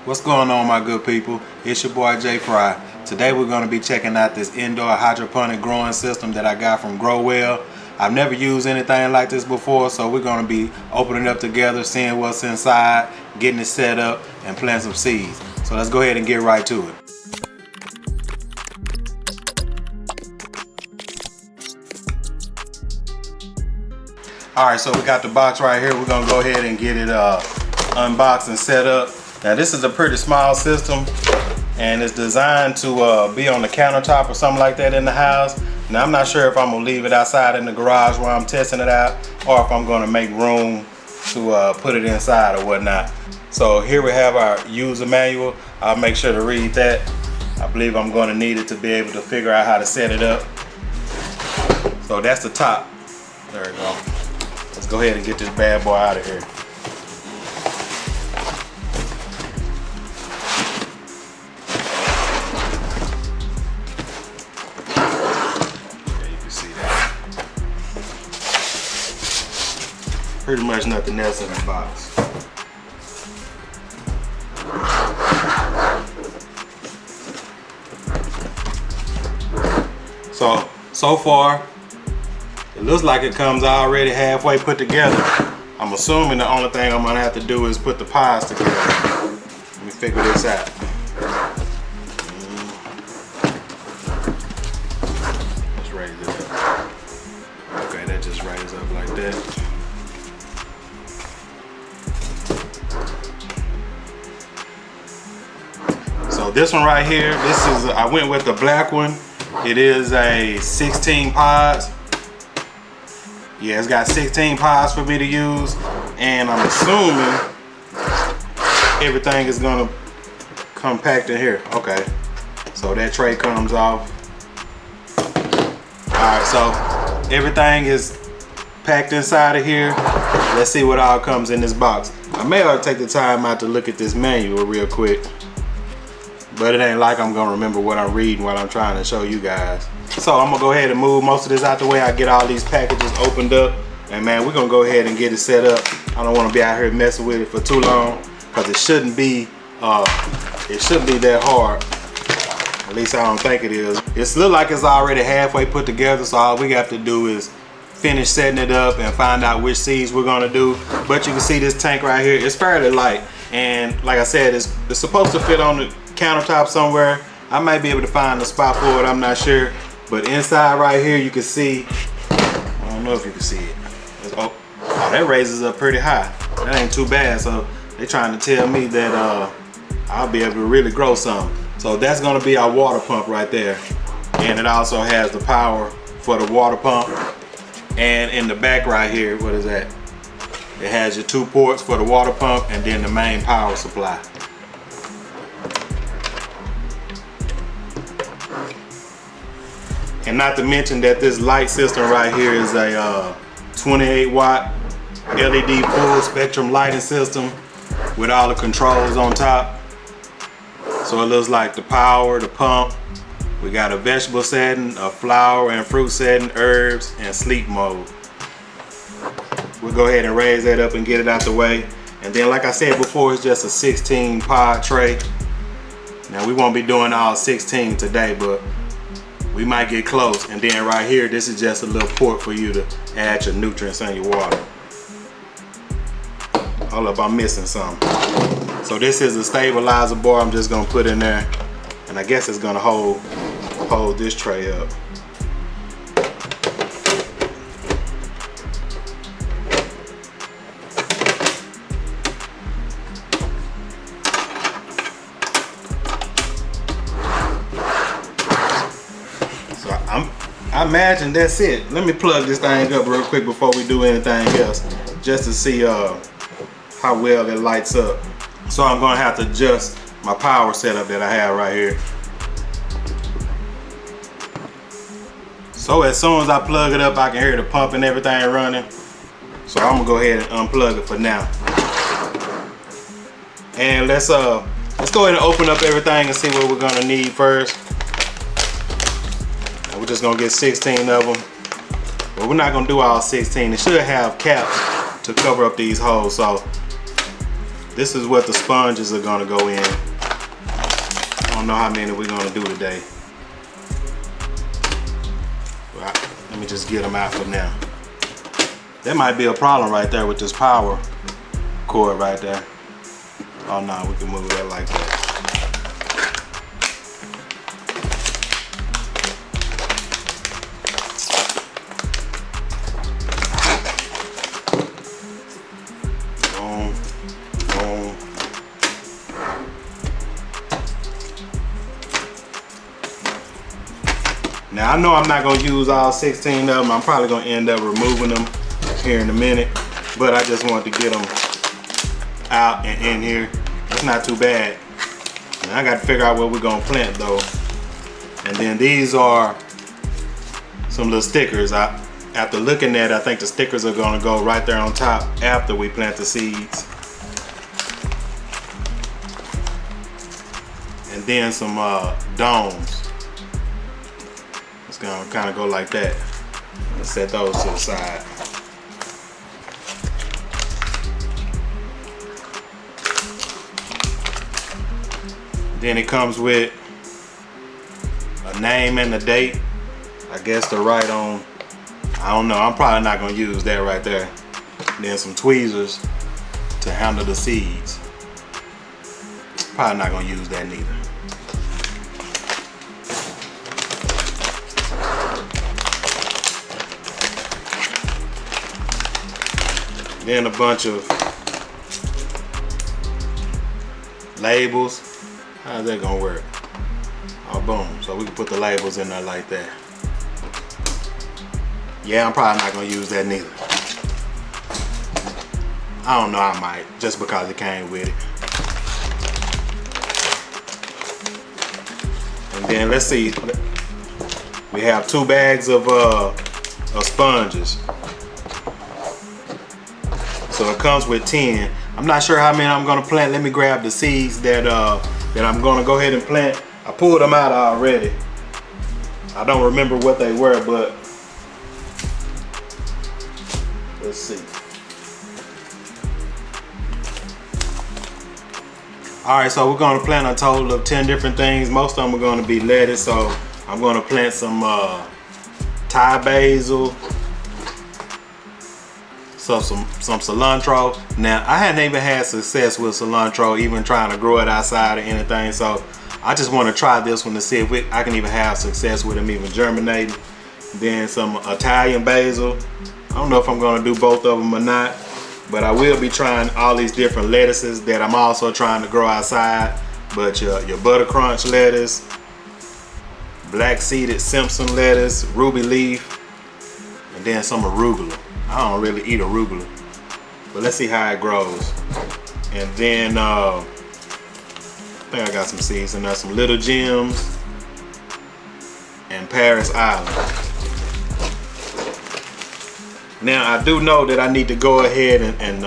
What's going on, my good people? It's your boy Jay Fry. Today we're going to be checking out this indoor hydroponic growing system that I got from GrowWell. I've never used anything like this before, so we're going to be opening it up together, seeing what's inside, getting it set up, and planting some seeds. So let's go ahead and get right to it. Alright, so we got the box right here. We're going to go ahead and get it unboxed and set up. Now this is a pretty small system and it's designed to be on the countertop or something like that in the house. Now I'm not sure if I'm going to leave it outside in the garage while I'm testing it out, or if I'm going to make room to put it inside or whatnot. So here we have our user manual. I'll make sure to read that. I believe I'm going to need it to be able to figure out how to set it up. So that's the top. There we go. Let's go ahead and get this bad boy out of here. Pretty much nothing else in the box. So far, it looks like it comes already halfway put together. I'm assuming the only thing I'm gonna have to do is put the pies together. Let me figure this out. Let's raise it up. Okay, that just raises up like that. So this one right here, I went with the black one. It is a 16 pods. Yeah, it's got 16 pods for me to use, and I'm assuming everything is gonna come packed in here. Okay, so that tray comes off. All right, so everything is packed inside of here. Let's see what all comes in this box. I may ought to take the time out to look at this manual real quick, but it ain't like I'm gonna remember what I'm reading while I'm trying to show you guys. So I'm gonna go ahead and move most of this out the way. I get all these packages opened up, and man, we're gonna go ahead and get it set up. I don't want to be out here messing with it for too long, because it shouldn't be that hard. At least I don't think it is. It looks like it's already halfway put together, so all we have to do is finish setting it up and find out which seeds we're gonna do. But you can see this tank right here, it's fairly light, and like I said, it's supposed to fit on the countertop somewhere. I might be able to find a spot for it, I'm not sure. But inside right here, you can see, I don't know if you can see it. Oh, that raises up pretty high. That ain't too bad. So they're trying to tell me that I'll be able to really grow some. So that's gonna be our water pump right there. And it also has the power for the water pump. And in the back right here, what is that? It has your 2 ports for the water pump and then the main power supply. And not to mention that this light system right here is a 28 watt LED full spectrum lighting system with all the controls on top. So it looks like the power, the pump. We got a vegetable setting, a flower and fruit setting, herbs, and sleep mode. We'll go ahead and raise that up and get it out the way. And then like I said before, it's just a 16 pod tray. Now we won't be doing all 16 today, but we might get close. And then right here, this is just a little port for you to add your nutrients in your water. Hold up, I'm missing something. So this is a stabilizer bar I'm just gonna put in there. And I guess it's gonna hold this tray up. I imagine that's it. Let me plug this thing up real quick before we do anything else, just to see how well it lights up. So I'm gonna have to adjust my power setup that I have right here. So as soon as I plug it up, I can hear the pump and everything running. So I'm gonna go ahead and unplug it for now. And let's go ahead and open up everything and see what we're gonna need first. We're just gonna get 16 of them, but we're not gonna do all 16. It should have caps to cover up these holes, so this is what the sponges are gonna go in. I don't know how many we're gonna do today. Let me just get them out for now. That might be a problem right there with this power cord right there. Oh no, we can move that like that. Boom, boom. Now I know I'm not gonna use all 16 of them. I'm probably gonna end up removing them here in a minute, but I just wanted to get them out and in here. It's not too bad. Now I got to figure out what we're gonna plant though. And then these are some little stickers. After looking at it, I think the stickers are gonna go right there on top after we plant the seeds. And then some domes. It's gonna kind of go like that. Let's set those to the side. Then it comes with a name and a date. I guess to write on. I don't know. I'm probably not gonna use that right there. Then some tweezers to handle the seeds. Probably not gonna use that neither. Then a bunch of labels. How's that gonna work? Oh, boom. So we can put the labels in there like that. Yeah, I'm probably not gonna use that neither. I don't know, I might, just because it came with it. And then let's see. We have 2 bags of sponges. So it comes with 10. I'm not sure how many I'm gonna plant. Let me grab the seeds that I'm gonna go ahead and plant. I pulled them out already. I don't remember what they were, but let's see. All right, so we're gonna plant a total of 10 different things. Most of them are gonna be lettuce, so I'm gonna plant some Thai basil, so some cilantro. Now, I hadn't even had success with cilantro, even trying to grow it outside or anything, so I just want to try this one to see if I can even have success with them even germinating. Then some Italian basil. I don't know if I'm going to do both of them or not, but I will be trying all these different lettuces that I'm also trying to grow outside. But your butter crunch lettuce, black seeded Simpson lettuce, ruby leaf, and then some arugula. I don't really eat arugula, but let's see how it grows. And then I think I got some seeds in there, some little gems and Paris Island. Now I do know that I need to go ahead and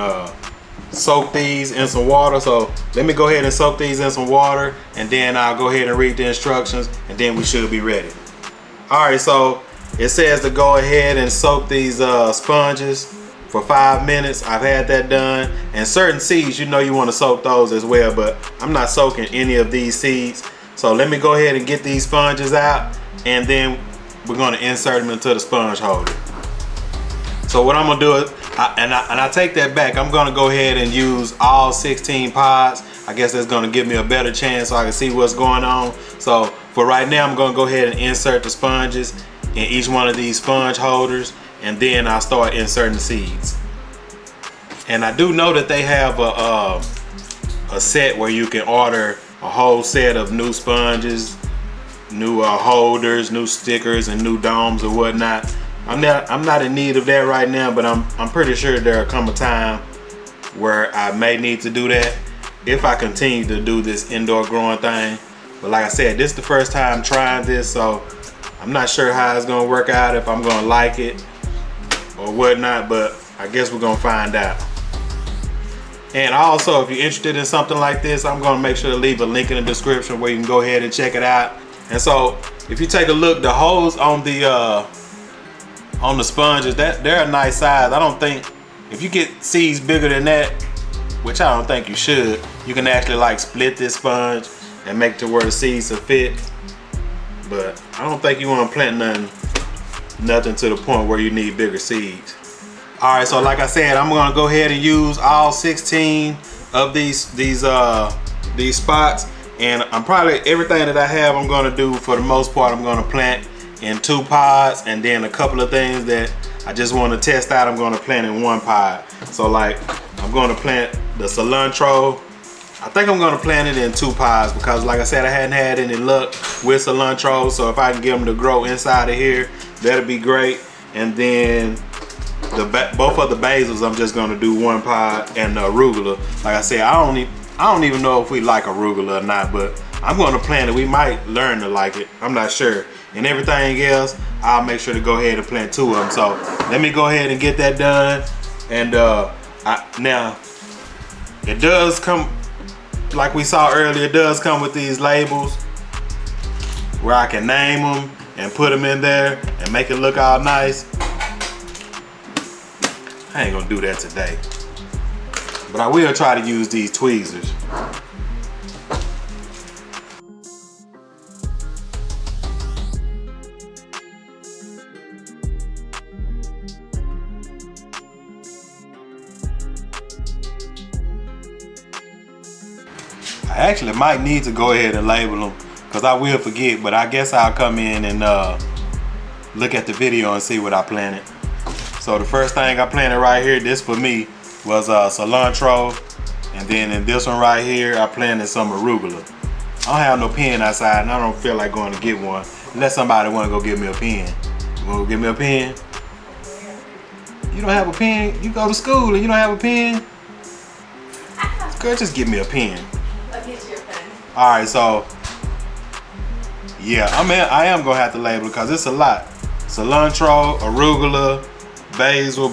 soak these in some water, so let me go ahead and soak these in some water, and then I'll go ahead and read the instructions, and then we should be ready. All right, so it says to go ahead and soak these sponges for 5 minutes. I've had that done. And certain seeds, you know, you want to soak those as well, but I'm not soaking any of these seeds. So let me go ahead and get these sponges out, and then we're going to insert them into the sponge holder. So what I'm going to do is, I take that back. I'm going to go ahead and use all 16 pods. I guess that's going to give me a better chance so I can see what's going on. So for right now, I'm going to go ahead and insert the sponges in each one of these sponge holders, and then I'll start inserting the seeds. And I do know that they have a set where you can order a whole set of new sponges, new holders, new stickers, and new domes or whatnot. I'm not in need of that right now, but I'm pretty sure there'll come a time where I may need to do that if I continue to do this indoor growing thing. But like I said, this is the first time trying this, so I'm not sure how it's gonna work out, if I'm gonna like it or whatnot, but I guess we're gonna find out. And also, if you're interested in something like this, I'm gonna make sure to leave a link in the description where you can go ahead and check it out. And so, if you take a look, the holes on the sponges, they're a nice size. I don't think, if you get seeds bigger than that, which I don't think you should. You can actually like split this sponge and make it to where the seeds will fit. But I don't think you want to plant nothing to the point where you need bigger seeds. All right, so like I said, I'm gonna go ahead and use all 16 of these spots, and I'm probably everything that I have I'm gonna do for the most part I'm gonna plant in 2 pods, and then a couple of things that I just want to test out I'm gonna plant in 1 pod. So like I'm gonna plant the cilantro. I think I'm gonna plant it in 2 pods because like I said, I hadn't had any luck with cilantro, so if I can get them to grow inside of here, that'll be great. And then both of the basils I'm just gonna do 1 pod, and the arugula, like I said, I don't even know if we like arugula or not, but I'm gonna plant it. We might learn to like it, I'm not sure. And everything else, I'll make sure to go ahead and plant 2 of them. So let me go ahead and get that done. And now it does come, like we saw earlier, it does come with these labels where I can name them and put them in there and make it look all nice. I ain't gonna do that today, but I will try to use these tweezers. I actually might need to go ahead and label them because I will forget, but I guess I'll come in and look at the video and see what I planted. So the first thing I planted right here, this for me, was cilantro. And then in this one right here, I planted some arugula. I don't have no pen outside and I don't feel like going to get one unless somebody want to go get me a pen. You want to go get me a pen? You don't have a pen? You go to school and you don't have a pen? Girl, just give me a pen. I'll get you a pen. Alright, so yeah, I am gonna have to label it because it's a lot. Cilantro, arugula, basil.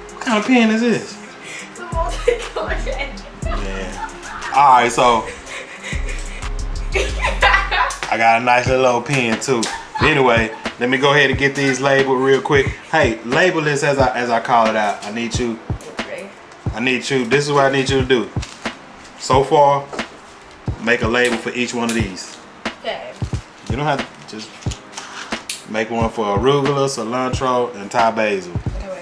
What kind of pen is this? It's a multi-color pen. Yeah. Alright, so I got a nice little old pen too. Anyway, let me go ahead and get these labeled real quick. Hey, label this as I call it out. I need you, this is what I need you to do. So far, make a label for each one of these. Okay. You don't have to, just make one for arugula, cilantro, and Thai basil. Okay.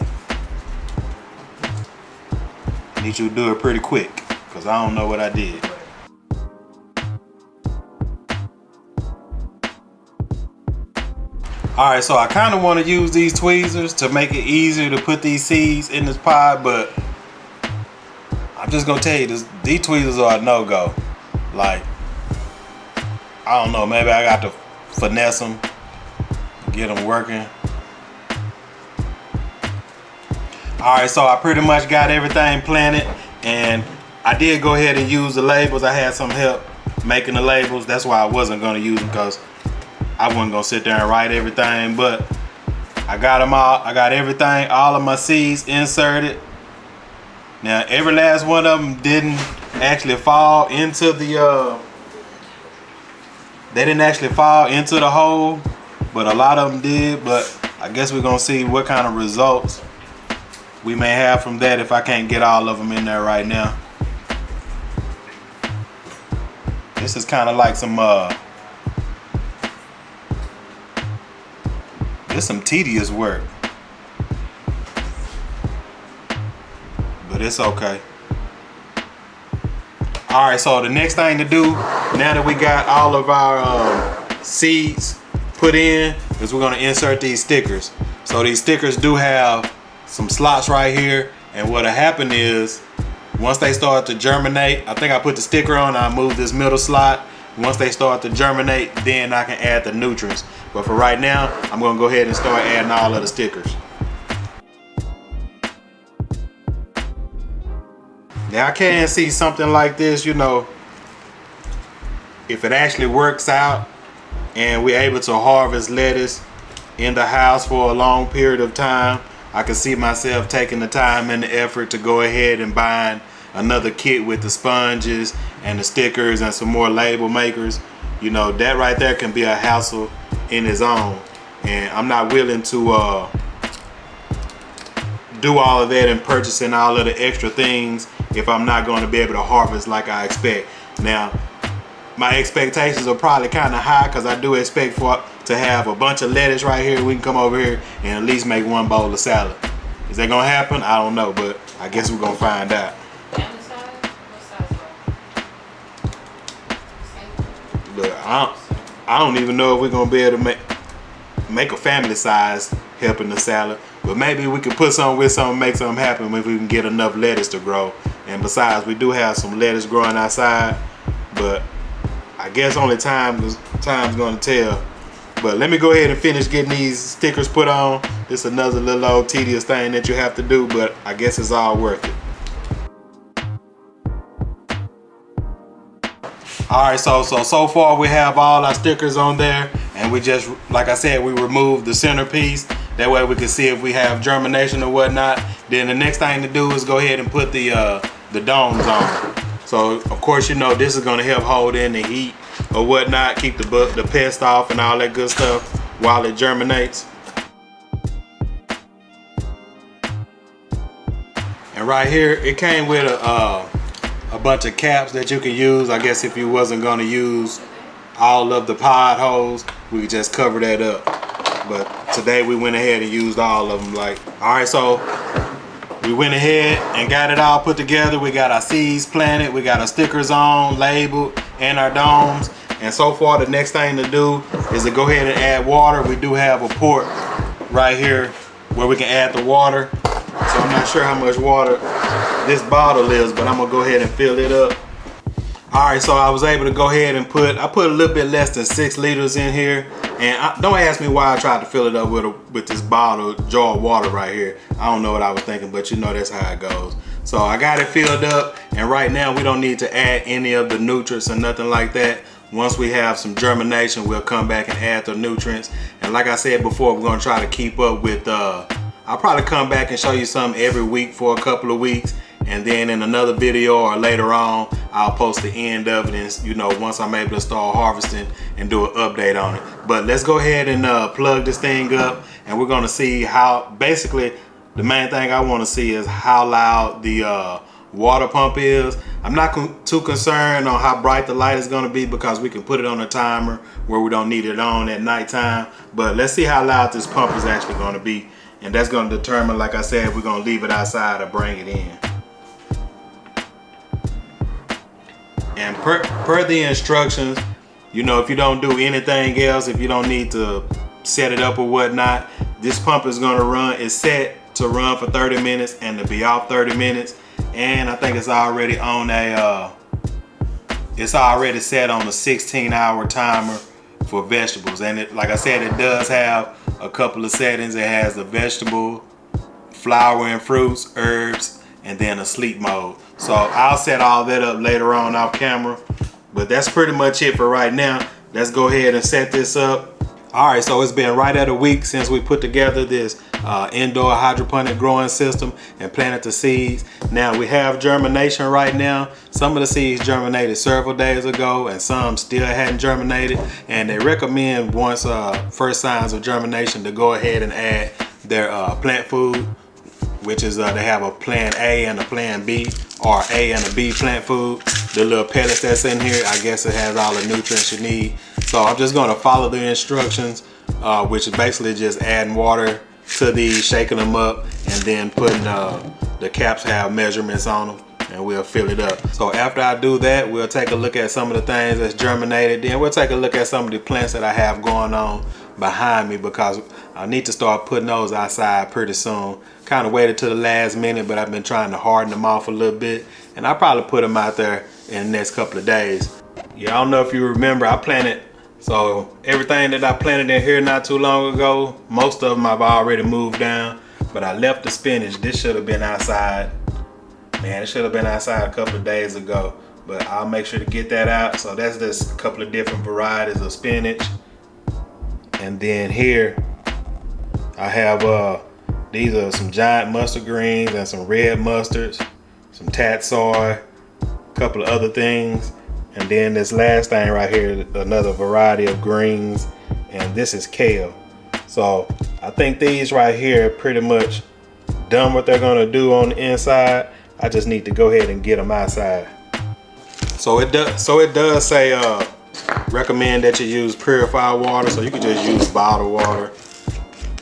I need you to do it pretty quick, because I don't know what I did. Alright, so I kind of want to use these tweezers to make it easier to put these seeds in this pod, but I'm just going to tell you, these tweezers are a no-go. Like, I don't know, maybe I got to finesse them, get them working. Alright, so I pretty much got everything planted, and I did go ahead and use the labels. I had some help making the labels. That's why I wasn't going to use them, because I wasn't gonna sit there and write everything, but I got them all. I got everything, all of my seeds inserted. Now, every last one of them didn't actually fall into the, they didn't actually fall into the hole, but a lot of them did. But I guess we're gonna see what kind of results we may have from that if I can't get all of them in there right now. This is kind of like some, it's some tedious work, but it's okay. All right, so the next thing to do, now that we got all of our seeds put in, is we're gonna insert these stickers. So these stickers do have some slots right here, and what'll happen is, once they start to germinate, I think I put the sticker on, I move this middle slot. Once they start to germinate, then I can add the nutrients. But for right now, I'm gonna go ahead and start adding all of the stickers. Now I can see something like this, you know, if it actually works out and we're able to harvest lettuce in the house for a long period of time, I can see myself taking the time and the effort to go ahead and buying another kit with the sponges and the stickers and some more label makers. You know, that right there can be a hassle in its own. and I'm not willing to do all of that and purchasing all of the extra things if I'm not going to be able to harvest like I expect. Now, my expectations are probably kind of high because I do expect to have a bunch of lettuce right here. We can come over here and at least make one bowl of salad. Is that gonna happen? I don't know, but I guess we're gonna find out. Family size? What size? But I don't even know if we're gonna be able to make a family size helping the salad. But maybe we could put something with something, make something happen if we can get enough lettuce to grow. And besides, we do have some lettuce growing outside, but I guess only time's gonna tell. But let me go ahead and finish getting these stickers put on. It's another little old tedious thing that you have to do, but I guess it's all worth it. All right, so far we have all our stickers on there, and we just, like I said, we removed the centerpiece. That way we can see if we have germination or whatnot. Then the next thing to do is go ahead and put the domes on. So of course, you know, this is gonna help hold in the heat or whatnot, keep the pest off and all that good stuff while it germinates. And right here, it came with a bunch of caps that you can use. I guess if you wasn't gonna use all of the pod holes, we could just cover that up. But today we went ahead and used all of them. All right, so we went ahead and got it all put together. We got our seeds planted, we got our stickers on, labeled, and our domes. And so far, the next thing to do is to go ahead and add water. We do have a port right here where we can add the water. So I'm not sure how much water this bottle is, but I'm gonna go ahead and fill it up. All right, so I was able to go ahead and I put a little bit less than 6 liters in here. And don't ask me why I tried to fill it up with this bottle, jar of water right here. I don't know what I was thinking, but you know that's how it goes. So I got it filled up, and right now we don't need to add any of the nutrients or nothing like that. Once we have some germination, we'll come back and add the nutrients. And like I said before, we're gonna try to keep up with, I'll probably come back and show you some every week for a couple of weeks. And then in another video or later on, I'll post the end of it, and you know, once I'm able to start harvesting and do an update on it. But let's go ahead and plug this thing up, and we're gonna see how, basically, the main thing I wanna see is how loud the water pump is. I'm not too concerned on how bright the light is gonna be because we can put it on a timer where we don't need it on at nighttime. But let's see how loud this pump is actually gonna be. And that's gonna determine, like I said, if we're gonna leave it outside or bring it in. And per the instructions, you know, if you don't do anything else, if you don't need to set it up or whatnot, this pump is gonna run, it's set to run for 30 minutes and to be off 30 minutes. And I think it's already on it's already set on a 16-hour timer for vegetables. And it, like I said, it does have a couple of settings. It has the vegetable, flower and fruits, herbs, and then a sleep mode. So I'll set all that up later on off camera, but that's pretty much it for right now. Let's go ahead and set this up. All right, so it's been right at a week since we put together this indoor hydroponic growing system and planted the seeds. Now we have germination right now. Some of the seeds germinated several days ago and some still hadn't germinated. And they recommend once first signs of germination to go ahead and add their plant food, which is they have a plan A and a plan B, or A and a B plant food. The little pellets that's in here, I guess it has all the nutrients you need. So I'm just gonna follow the instructions, which is basically just adding water to these, shaking them up, and then putting the caps have measurements on them, and we'll fill it up. So after I do that, we'll take a look at some of the things that's germinated. Then we'll take a look at some of the plants that I have going on behind me, because I need to start putting those outside pretty soon. Kind of waited to the last minute, but I've been trying to harden them off a little bit, and I'll probably put them out there in the next couple of days. Yeah, I don't know if you remember, I planted, so everything that I planted in here not too long ago, most of them I've already moved down, but I left the spinach. This should have been outside. Man, it should have been outside a couple of days ago, but I'll make sure to get that out. So that's just a couple of different varieties of spinach. And then here I have these are some giant mustard greens and some red mustards, some tatsoi, a couple of other things. And then this last thing right here, another variety of greens, and this is kale. So I think these right here pretty much done what they're gonna do on the inside. I just need to go ahead and get them outside. So it does say recommend that you use purified water, so you can just use bottled water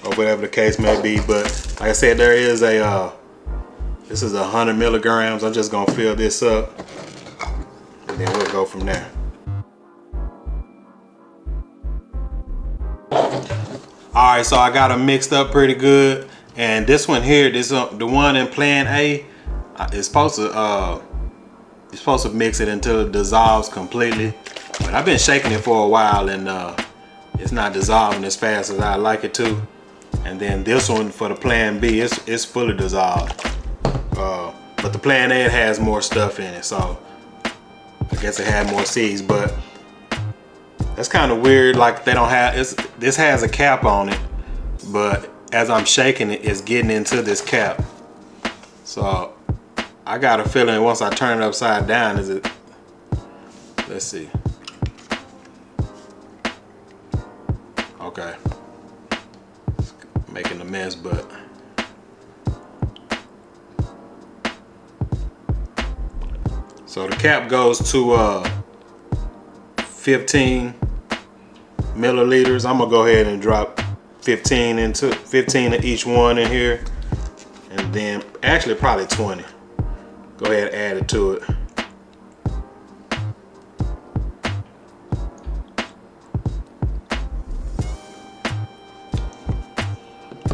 or whatever the case may be. But like I said, there is a this is 100 milligrams. I'm just gonna fill this up and then we'll go from there. All right, so I got them mixed up pretty good, and this one here, the one in plan A, it's supposed to you're supposed to mix it until it dissolves completely. But I've been shaking it for a while, and it's not dissolving as fast as I like it to. And then this one for the plan B, it's fully dissolved. But the plan A, it has more stuff in it, so I guess it had more seeds. But that's kind of weird. Like they don't have this has a cap on it, but as I'm shaking it, it's getting into this cap. So I got a feeling once I turn it upside down, let's see. Okay, it's making a mess, but so the cap goes to 15 milliliters. I'm gonna go ahead and drop 15 of each one in here, and then actually probably 20. Go ahead and add it to it.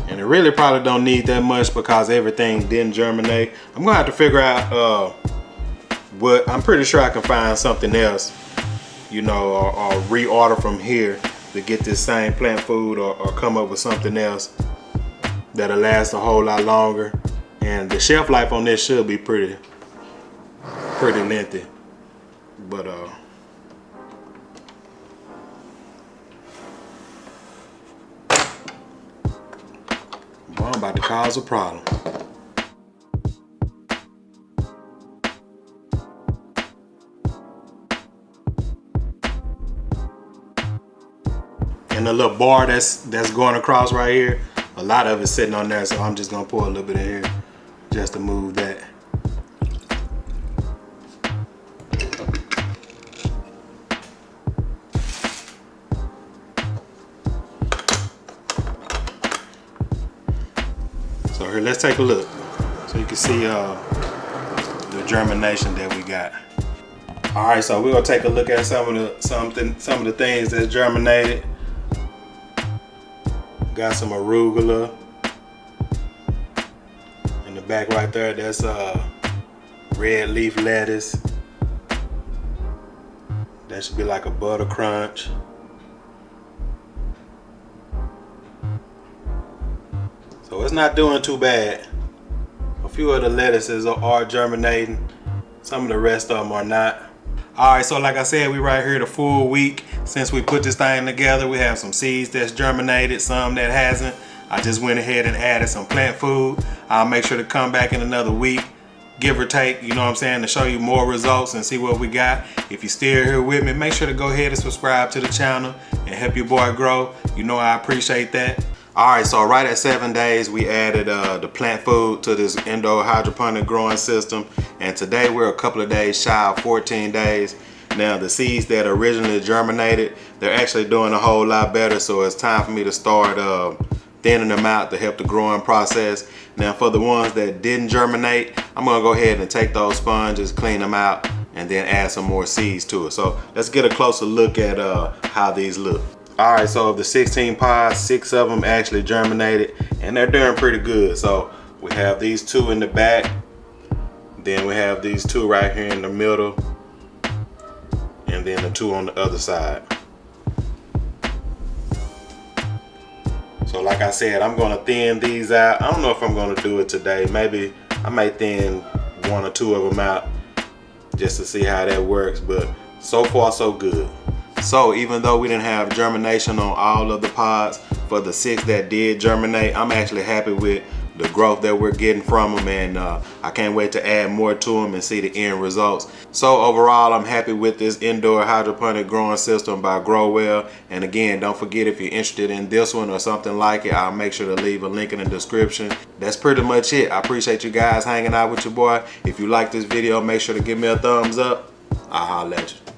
And it really probably don't need that much because everything didn't germinate. I'm gonna have to figure out what, I'm pretty sure I can find something else, you know, or reorder from here to get this same plant food, or come up with something else that'll last a whole lot longer. And the shelf life on this should be pretty lengthy. But boy, I'm about to cause a problem. And the little bar that's going across right here, a lot of it's sitting on there, so I'm just gonna pour a little bit in here just to move that. So here, let's take a look so you can see the germination that we got. All right, so we're gonna take a look at some of the things that germinated. Got some arugula in the back right there. That's red leaf lettuce. That should be like a butter crunch. So it's not doing too bad. A few of the lettuces are germinating. Some of the rest of them are not. All right, so like I said, we right here the full week since we put this thing together. We have some seeds that's germinated, some that hasn't. I just went ahead and added some plant food. I'll make sure to come back in another week, give or take, you know what I'm saying, to show you more results and see what we got. If you're still here with me, make sure to go ahead and subscribe to the channel and help your boy grow. You know I appreciate that. All right, so right at 7 days, we added the plant food to this indoor hydroponic growing system. And today we're a couple of days shy of 14 days. Now the seeds that originally germinated, they're actually doing a whole lot better. So it's time for me to start thinning them out to help the growing process. Now for the ones that didn't germinate, I'm gonna go ahead and take those sponges, clean them out, and then add some more seeds to it. So let's get a closer look at how these look. All right, so of the 16 pods, 6 of them actually germinated, and they're doing pretty good. So we have these 2 in the back, then we have these 2 right here in the middle, and then the 2 on the other side. So like I said, I'm gonna thin these out. I don't know if I'm gonna do it today. Maybe I may thin 1 or 2 of them out just to see how that works, but so far so good. So even though we didn't have germination on all of the pods, for the 6 that did germinate, I'm actually happy with the growth that we're getting from them, and I can't wait to add more to them and see the end results. So overall, I'm happy with this indoor hydroponic growing system by GrowWell. And again, don't forget, if you're interested in this one or something like it, I'll make sure to leave a link in the description. That's pretty much it. I appreciate you guys hanging out with your boy. If you like this video, make sure to give me a thumbs up. I'll holler at you.